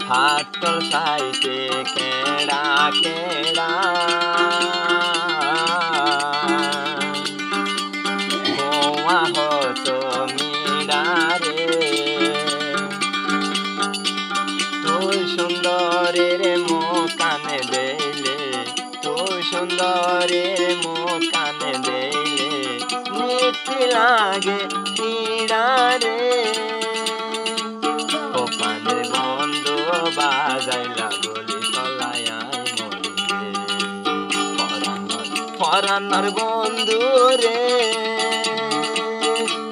হাতর সাইতে কেড়া কেড়া গোয়া হতো মিরারে তুই সুন্দরের মুখানে দেইলে তুই সুন্দরের মুখানে দেইলে নীতি লাগে চিড়ারে ওখানের বন্ধু বাজাইলা বলি তলায় মরিলে পরানোর বন্ধু রে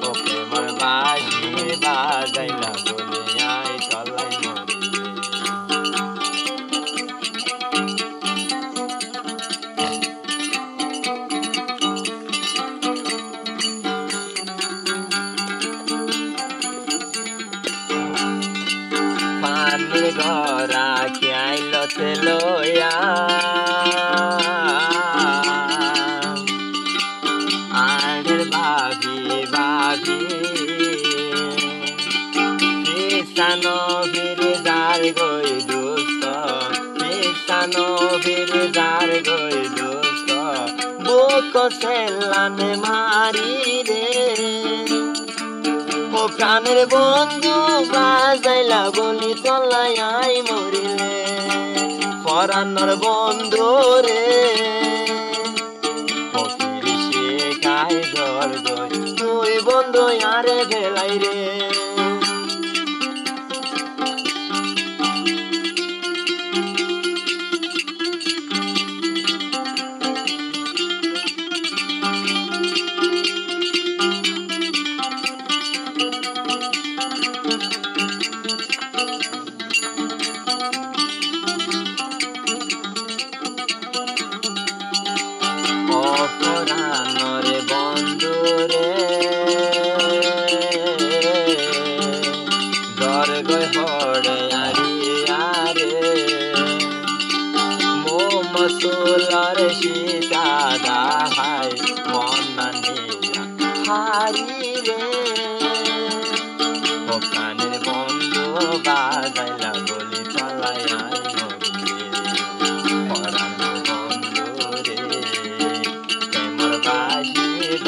ওকে মোর বাজি বাজাইলা বলি আই তলায় মরিলে পানির গড়া খেয়াইলতে লইয়া আড়ের ভাবি ভাবি পিসানো ফিরে যার গই দুস্ত পিসানো ফিরে যার গই দুস্ত বুক সেলানে মারি রে ও প্রাণের বন্ধু বাজাইলা বলি তলায় মরিলে পরানোর বন্ধু রে ফকির শেখায় জল গই তুই বন্ধু আরে ভেলাই রে অপরানোর বন্ধু রে দর গই হড়ে আরে মো মসুলার সীতা দাহাই মনানিয়া হারি রে ওখানের বন্ধু বাজাইলা বলি তলায়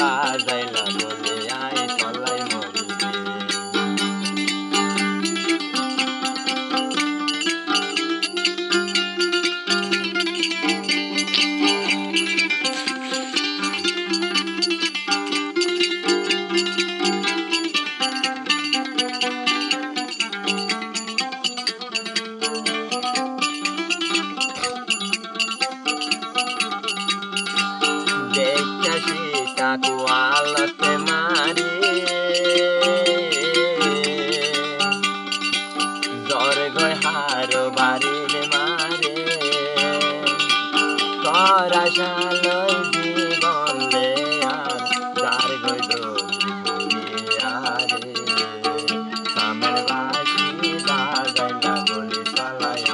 বাজাইলা বলে আয় তলায় মরিলে দেখটা সীতা কুয়ালতে মারি জ্বর গয় হার বাড়ির মারে করা শালয় জীবন দে আর যার গয় আরে কামের বাসি বাজাইলা বলি তলায়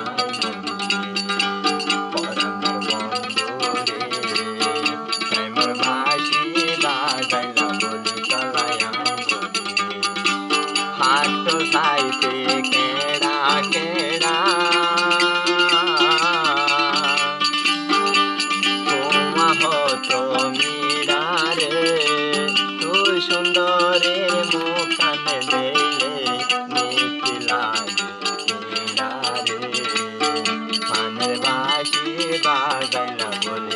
হাত সাইতে কেড়া কেড়া তোমা হতো মিরারে তুই সুন্দরের মুখানে দেইলে নীতি লাগে মিরারে পানের বাসি বাজাইলা বলে